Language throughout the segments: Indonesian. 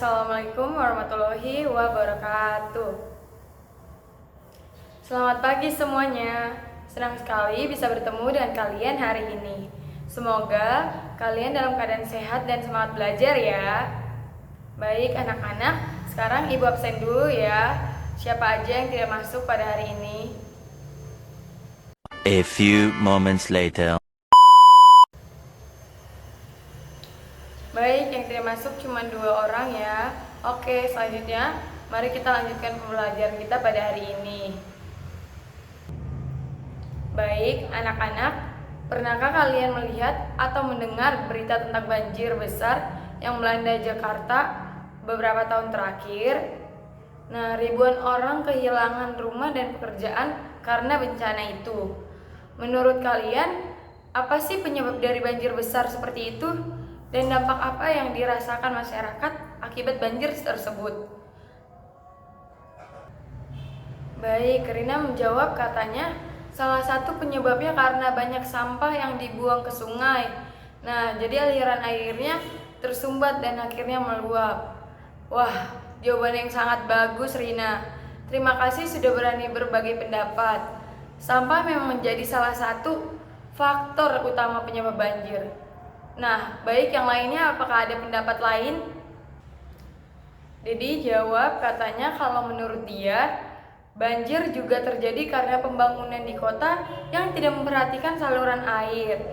Assalamualaikum warahmatullahi wabarakatuh. Selamat pagi semuanya. Senang sekali bisa bertemu dengan kalian hari ini. Semoga kalian dalam keadaan sehat dan semangat belajar ya. Baik anak-anak, sekarang ibu absen dulu ya. Siapa aja yang tidak masuk pada hari ini? A few moments later. Baik, yang tidak masuk cuma 2 orang ya. Oke, selanjutnya mari kita lanjutkan pembelajaran kita pada hari ini. Baik, anak-anak, pernahkah kalian melihat atau mendengar berita tentang banjir besar yang melanda Jakarta beberapa tahun terakhir? Nah, ribuan orang kehilangan rumah dan pekerjaan karena bencana itu. Menurut kalian, apa sih penyebab dari banjir besar seperti itu? Dan dampak apa yang dirasakan masyarakat akibat banjir tersebut? Baik, Rina menjawab katanya salah satu penyebabnya karena banyak sampah yang dibuang ke sungai. Nah, jadi aliran airnya tersumbat dan akhirnya meluap. Wah, jawaban yang sangat bagus, Rina. Terima kasih sudah berani berbagi pendapat. Sampah memang menjadi salah satu faktor utama penyebab banjir. Nah, baik yang lainnya apakah ada pendapat lain? Dedi jawab katanya kalau menurut dia, banjir juga terjadi karena pembangunan di kota yang tidak memperhatikan saluran air.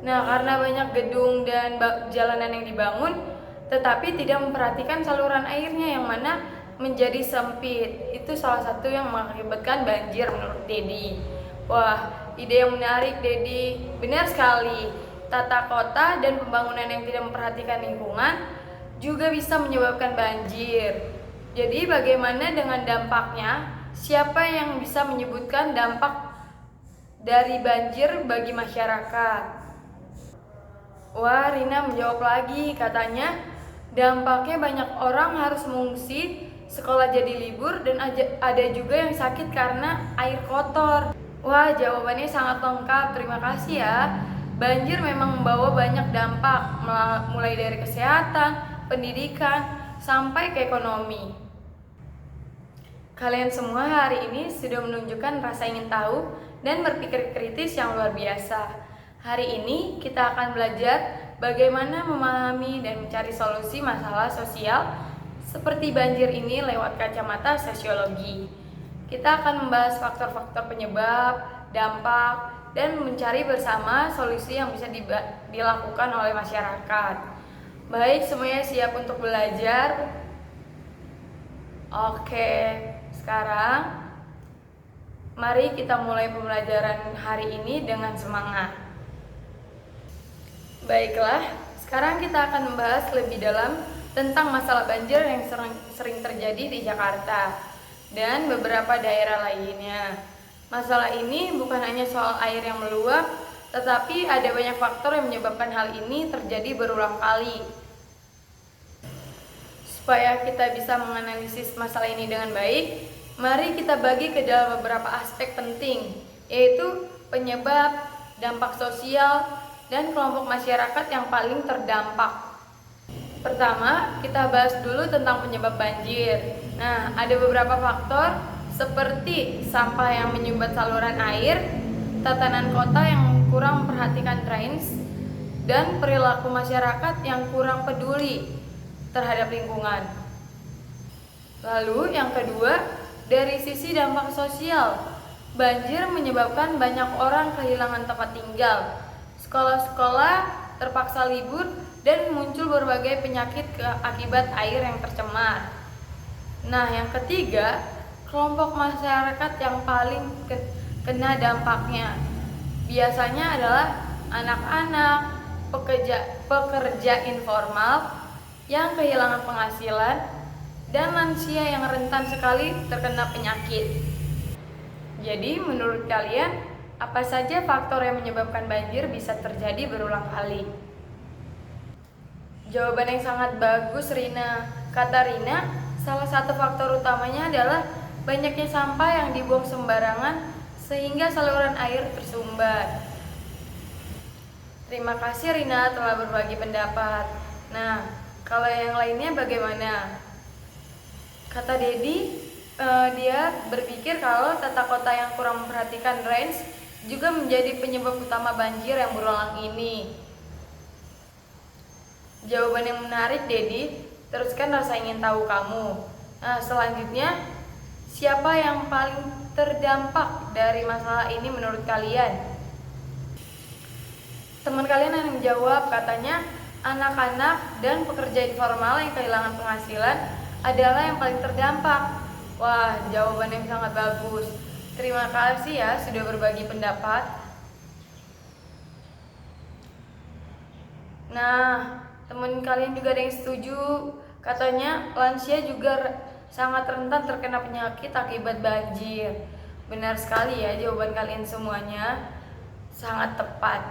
Nah, karena banyak gedung dan jalanan yang dibangun, tetapi tidak memperhatikan saluran airnya yang mana menjadi sempit. Itu salah satu yang mengakibatkan banjir menurut Dedi. Wah, ide yang menarik, Dedi. Benar sekali. Tata kota dan pembangunan yang tidak memperhatikan lingkungan juga bisa menyebabkan banjir. Jadi bagaimana dengan dampaknya? Siapa yang bisa menyebutkan dampak dari banjir bagi masyarakat? Wah, Rina menjawab lagi, katanya dampaknya banyak orang harus mengungsi, sekolah jadi libur, dan ada juga yang sakit karena air kotor. Wah, jawabannya sangat lengkap, terima kasih ya. Banjir memang membawa banyak dampak, mulai dari kesehatan, pendidikan, sampai ke ekonomi. Kalian semua hari ini sudah menunjukkan rasa ingin tahu dan berpikir kritis yang luar biasa. Hari ini kita akan belajar bagaimana memahami dan mencari solusi masalah sosial seperti banjir ini lewat kacamata sosiologi. Kita akan membahas faktor-faktor penyebab, dampak, dan mencari bersama solusi yang bisa dilakukan oleh masyarakat. Baik, semuanya siap untuk belajar? Oke, sekarang mari kita mulai pembelajaran hari ini dengan semangat. Baiklah, sekarang kita akan membahas lebih dalam tentang masalah banjir yang sering terjadi di Jakarta dan beberapa daerah lainnya. Masalah ini bukan hanya soal air yang meluap, tetapi ada banyak faktor yang menyebabkan hal ini terjadi berulang kali. Supaya kita bisa menganalisis masalah ini dengan baik, mari kita bagi ke dalam beberapa aspek penting, yaitu penyebab, dampak sosial, dan kelompok masyarakat yang paling terdampak. Pertama, kita bahas dulu tentang penyebab banjir. Nah, ada beberapa faktor seperti sampah yang menyumbat saluran air, tatanan kota yang kurang memperhatikan drains, dan perilaku masyarakat yang kurang peduli terhadap lingkungan. Lalu yang kedua, dari sisi dampak sosial, banjir menyebabkan banyak orang kehilangan tempat tinggal, sekolah-sekolah terpaksa libur, dan muncul berbagai penyakit akibat air yang tercemar. Nah, yang ketiga, kelompok masyarakat yang paling kena dampaknya biasanya adalah anak-anak, pekerja informal yang kehilangan penghasilan, dan lansia yang rentan sekali terkena penyakit. Jadi menurut kalian, apa saja faktor yang menyebabkan banjir bisa terjadi berulang kali? Jawaban yang sangat bagus, Rina. Kata Rina, salah satu faktor utamanya adalah banyaknya sampah yang dibuang sembarangan sehingga saluran air tersumbat. Terima kasih Rina telah berbagi pendapat. Nah, Kalau yang lainnya bagaimana? Kata Dedi, dia berpikir kalau tata kota yang kurang memperhatikan drains juga menjadi penyebab utama banjir yang berulang ini. Jawaban yang menarik, Dedi. Teruskan rasa ingin tahu kamu. Nah, selanjutnya, siapa yang paling terdampak dari masalah ini menurut kalian? Teman kalian yang menjawab, katanya anak-anak dan pekerja informal yang kehilangan penghasilan adalah yang paling terdampak. Wah, jawaban yang sangat bagus. Terima kasih ya sudah berbagi pendapat. Nah, teman kalian juga ada yang setuju. Katanya lansia juga sangat rentan terkena penyakit akibat banjir. Benar sekali ya, jawaban kalian semuanya sangat tepat.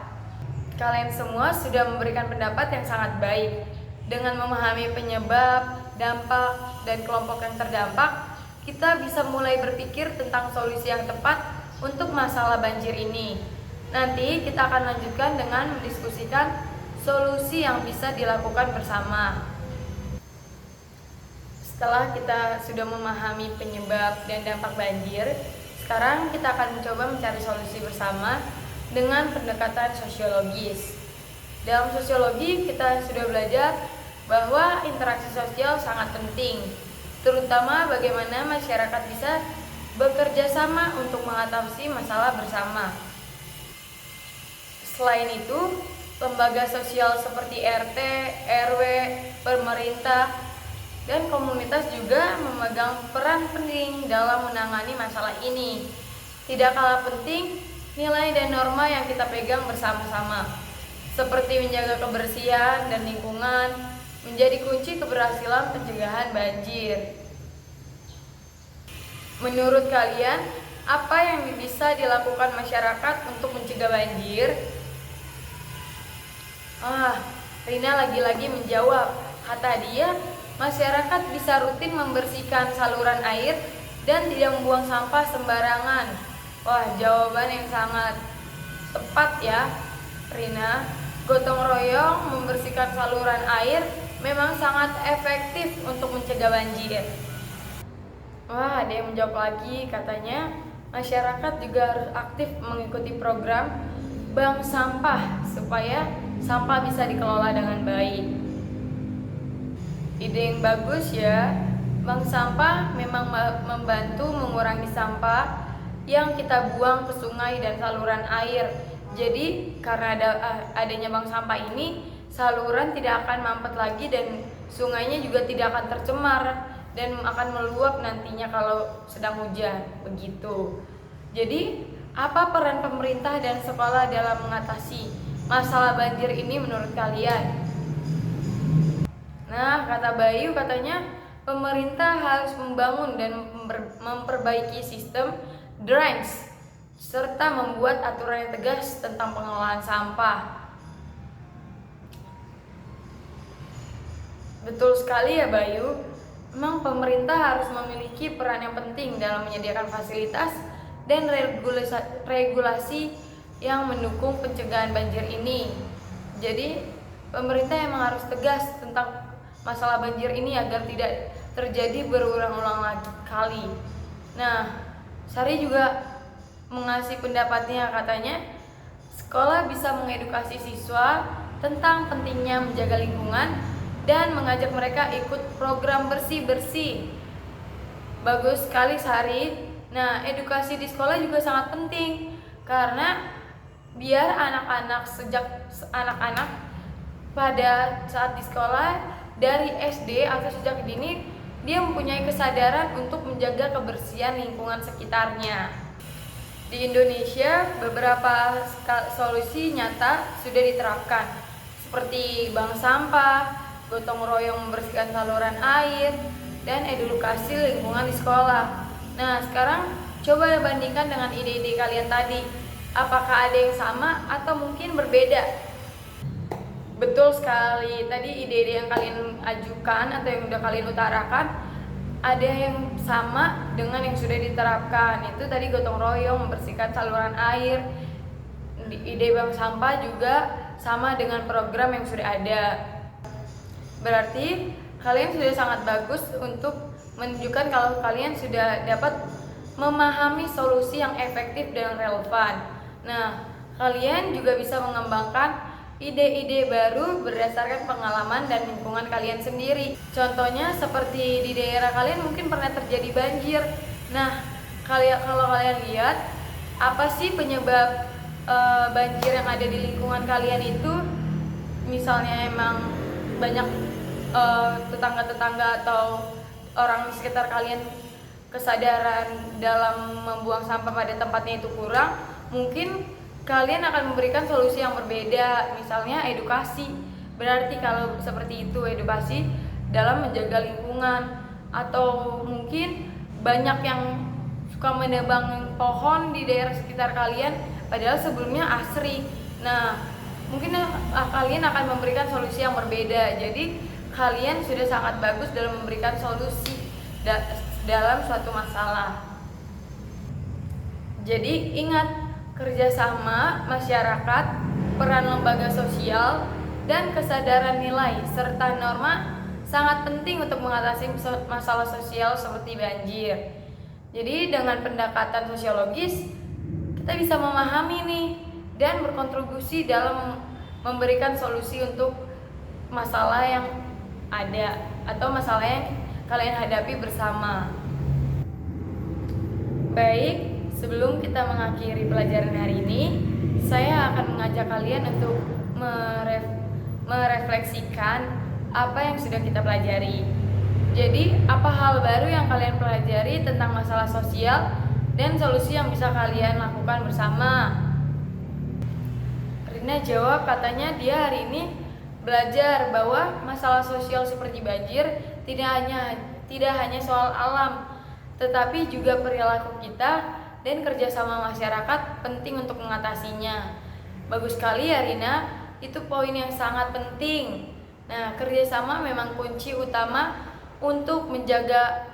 Kalian semua sudah memberikan pendapat yang sangat baik. Dengan memahami penyebab, dampak, dan kelompok yang terdampak, kita bisa mulai berpikir tentang solusi yang tepat untuk masalah banjir ini. Nanti kita akan lanjutkan dengan mendiskusikan solusi yang bisa dilakukan bersama. Setelah kita sudah memahami penyebab dan dampak banjir, sekarang kita akan mencoba mencari solusi bersama dengan pendekatan sosiologis. Dalam sosiologi kita sudah belajar bahwa interaksi sosial sangat penting, terutama bagaimana masyarakat bisa bekerja sama untuk mengatasi masalah bersama. Selain itu, lembaga sosial seperti RT, RW, pemerintah, dan komunitas juga memegang peran penting dalam menangani masalah ini. Tidak kalah penting, nilai dan norma yang kita pegang bersama-sama, seperti menjaga kebersihan dan lingkungan, menjadi kunci keberhasilan pencegahan banjir. Menurut kalian, apa yang bisa dilakukan masyarakat untuk mencegah banjir? Rina lagi-lagi menjawab. Kata dia, masyarakat bisa rutin membersihkan saluran air dan tidak membuang sampah sembarangan. Wah, jawaban yang sangat tepat ya, Rina. Gotong royong membersihkan saluran air memang sangat efektif untuk mencegah banjir. Wah, ada yang menjawab lagi, katanya masyarakat juga harus aktif mengikuti program bank sampah supaya sampah bisa dikelola dengan baik. Ide yang bagus ya. Bank sampah memang membantu mengurangi sampah yang kita buang ke sungai dan saluran air. Jadi karena adanya bank sampah ini, saluran tidak akan mampet lagi dan sungainya juga tidak akan tercemar dan akan meluap nantinya kalau sedang hujan, begitu. Jadi, apa peran pemerintah dan sekolah dalam mengatasi masalah banjir ini menurut kalian? Nah, kata Bayu, katanya pemerintah harus membangun dan memperbaiki sistem drains serta membuat aturan yang tegas tentang pengelolaan sampah. Betul sekali ya Bayu, memang pemerintah harus memiliki peran yang penting dalam menyediakan fasilitas dan regulasi yang mendukung pencegahan banjir ini. Jadi pemerintah memang harus tegas tentang masalah banjir ini agar tidak terjadi berulang-ulang lagi kali. Nah, Sari juga mengasih pendapatnya, katanya sekolah bisa mengedukasi siswa tentang pentingnya menjaga lingkungan dan mengajak mereka ikut program bersih-bersih. Bagus sekali Sari. Nah, edukasi di sekolah juga sangat penting karena biar anak-anak pada saat di sekolah dari SD atau sejak dini dia mempunyai kesadaran untuk menjaga kebersihan lingkungan sekitarnya. Di Indonesia beberapa solusi nyata sudah diterapkan seperti bank sampah, gotong royong membersihkan saluran air, dan edukasi lingkungan di sekolah. Nah, sekarang coba bandingkan dengan ide-ide kalian tadi. Apakah ada yang sama atau mungkin berbeda? Betul sekali, tadi ide-ide yang kalian ajukan atau yang udah kalian utarakan ada yang sama dengan yang sudah diterapkan. Itu tadi gotong royong membersihkan saluran air. Ide bank sampah juga sama dengan program yang sudah ada. Berarti kalian sudah sangat bagus untuk menunjukkan kalau kalian sudah dapat memahami solusi yang efektif dan relevan. Nah, kalian juga bisa mengembangkan ide-ide baru berdasarkan pengalaman dan lingkungan kalian sendiri. Contohnya seperti di daerah kalian mungkin pernah terjadi banjir. Nah, kalau kalian lihat apa sih penyebab banjir yang ada di lingkungan kalian itu? Misalnya emang banyak tetangga-tetangga atau orang di sekitar kalian kesadaran dalam membuang sampah pada tempatnya itu kurang, mungkin kalian akan memberikan solusi yang berbeda, misalnya edukasi. Berarti kalau seperti itu edukasi dalam menjaga lingkungan, atau mungkin banyak yang suka menebang pohon di daerah sekitar kalian padahal sebelumnya asri. Nah, mungkin kalian akan memberikan solusi yang berbeda. Jadi kalian sudah sangat bagus dalam memberikan solusi dalam suatu masalah. Jadi ingat, kerjasama masyarakat, peran lembaga sosial, dan kesadaran nilai serta norma sangat penting untuk mengatasi masalah sosial seperti banjir. Jadi dengan pendekatan sosiologis kita bisa memahami nih dan berkontribusi dalam memberikan solusi untuk masalah yang ada atau masalah yang kalian hadapi bersama. Baik, sebelum kita mengakhiri pelajaran hari ini, saya akan mengajak kalian untuk merefleksikan apa yang sudah kita pelajari. Jadi, apa hal baru yang kalian pelajari tentang masalah sosial dan solusi yang bisa kalian lakukan bersama? Rina jawab, katanya dia hari ini belajar bahwa masalah sosial seperti banjir tidak hanya soal alam, tetapi juga perilaku kita dan kerjasama masyarakat penting untuk mengatasinya. Bagus sekali ya Rina, itu poin yang sangat penting. Nah, kerjasama memang kunci utama untuk menjaga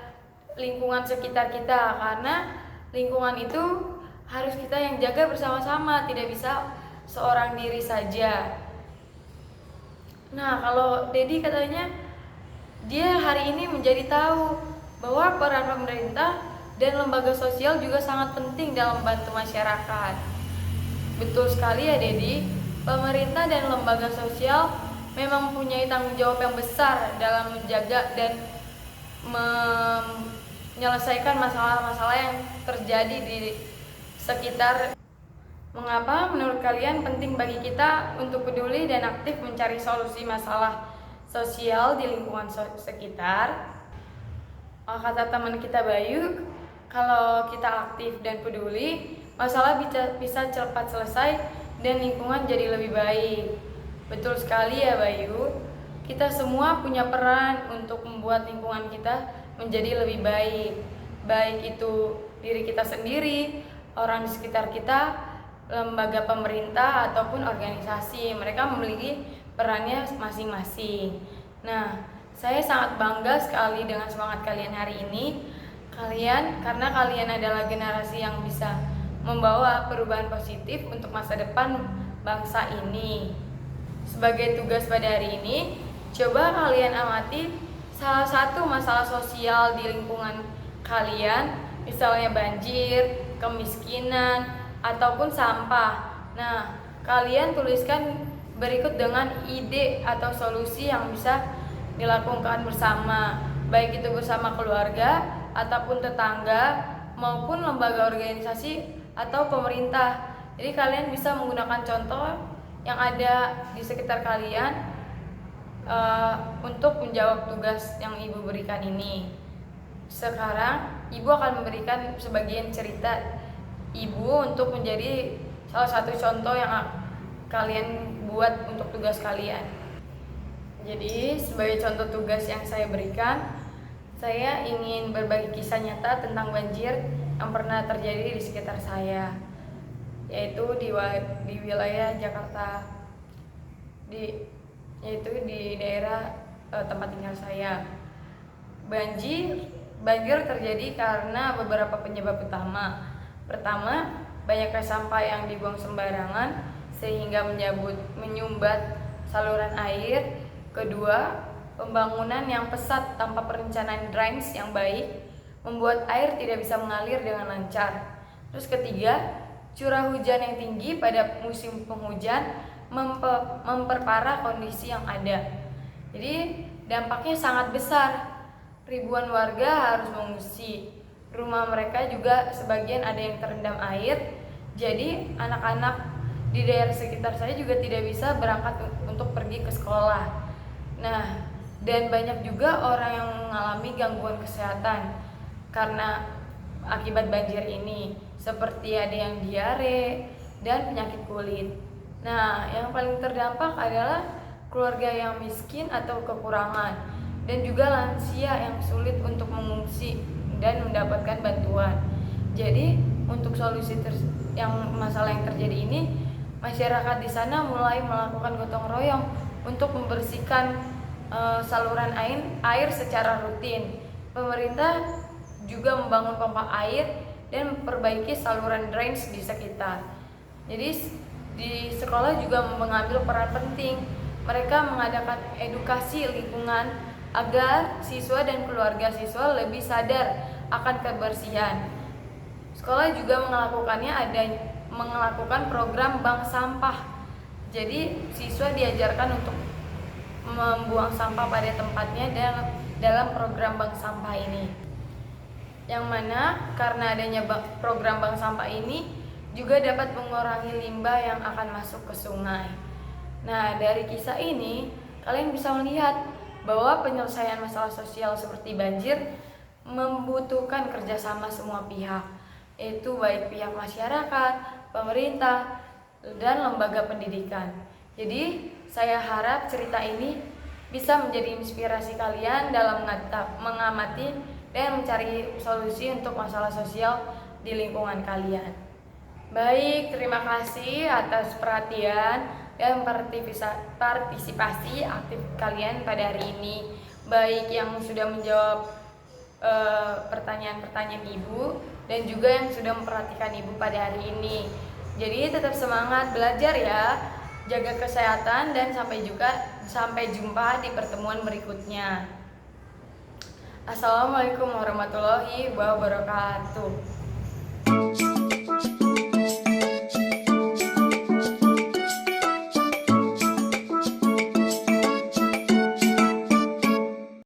lingkungan sekitar kita, karena lingkungan itu harus kita yang jaga bersama-sama, tidak bisa seorang diri saja. Nah, kalau Dedi katanya dia hari ini menjadi tahu bahwa peran pemerintah dan lembaga sosial juga sangat penting dalam membantu masyarakat. Betul sekali ya Dedi, pemerintah dan lembaga sosial memang mempunyai tanggung jawab yang besar dalam menjaga dan menyelesaikan masalah-masalah yang terjadi di sekitar. Mengapa menurut kalian penting bagi kita untuk peduli dan aktif mencari solusi masalah sosial di lingkungan sekitar? Kata teman kita Bayu, kalau kita aktif dan peduli, masalah bisa cepat selesai dan lingkungan jadi lebih baik. Betul sekali ya Bayu, kita semua punya peran untuk membuat lingkungan kita menjadi lebih baik. Baik itu diri kita sendiri, orang di sekitar kita, lembaga pemerintah ataupun organisasi, mereka memiliki perannya masing-masing. Nah, saya sangat bangga sekali dengan semangat kalian hari ini. Karena kalian adalah generasi yang bisa membawa perubahan positif untuk masa depan bangsa ini. Sebagai tugas pada hari ini, coba kalian amati salah satu masalah sosial di lingkungan kalian, misalnya banjir, kemiskinan, ataupun sampah. Nah, kalian tuliskan berikut dengan ide atau solusi yang bisa dilakukan bersama, baik itu bersama keluarga ataupun tetangga maupun lembaga organisasi atau pemerintah. Jadi kalian bisa menggunakan contoh yang ada di sekitar kalian untuk menjawab tugas yang ibu berikan ini. Sekarang ibu akan memberikan sebagian cerita ibu untuk menjadi salah satu contoh yang kalian buat untuk tugas kalian. Jadi sebagai contoh tugas yang saya berikan, saya ingin berbagi kisah nyata tentang banjir yang pernah terjadi di sekitar saya, yaitu di wilayah Jakarta, yaitu di daerah tempat tinggal saya. Banjir terjadi karena beberapa penyebab utama. Pertama, banyaknya sampah yang dibuang sembarangan sehingga menyumbat saluran air. Kedua, pembangunan yang pesat tanpa perencanaan drainage yang baik membuat air tidak bisa mengalir dengan lancar. Terus ketiga, curah hujan yang tinggi pada musim penghujan memperparah kondisi yang ada. Jadi dampaknya sangat besar. Ribuan warga harus mengungsi. Rumah mereka juga sebagian ada yang terendam air. Jadi anak-anak di daerah sekitar saya juga tidak bisa berangkat untuk pergi ke sekolah. Nah, dan banyak juga orang yang mengalami gangguan kesehatan karena akibat banjir ini, seperti ada yang diare dan penyakit kulit. Nah, yang paling terdampak adalah keluarga yang miskin atau kekurangan, dan juga lansia yang sulit untuk mengungsi dan mendapatkan bantuan. Jadi, untuk solusi yang masalah yang terjadi ini, masyarakat di sana mulai melakukan gotong royong untuk membersihkan saluran air secara rutin. Pemerintah juga membangun pompa air dan memperbaiki saluran drainage di sekitar. Jadi di sekolah juga mengambil peran penting. Mereka mengadakan edukasi lingkungan agar siswa dan keluarga siswa lebih sadar akan kebersihan. Sekolah juga melakukan program bank sampah. Jadi siswa diajarkan untuk membuang sampah pada tempatnya dalam program bank sampah ini. Yang mana karena adanya program bank sampah ini juga dapat mengurangi limbah yang akan masuk ke sungai. Nah, dari kisah ini kalian bisa melihat bahwa penyelesaian masalah sosial seperti banjir membutuhkan kerjasama semua pihak, yaitu baik pihak masyarakat, pemerintah, dan lembaga pendidikan. Jadi, saya harap cerita ini bisa menjadi inspirasi kalian dalam mengamati dan mencari solusi untuk masalah sosial di lingkungan kalian. Baik, terima kasih atas perhatian dan partisipasi aktif kalian pada hari ini. Baik yang sudah menjawab pertanyaan-pertanyaan Ibu dan juga yang sudah memperhatikan Ibu pada hari ini. Jadi tetap semangat belajar ya, jaga kesehatan dan sampai jumpa di pertemuan berikutnya. Assalamualaikum warahmatullahi wabarakatuh.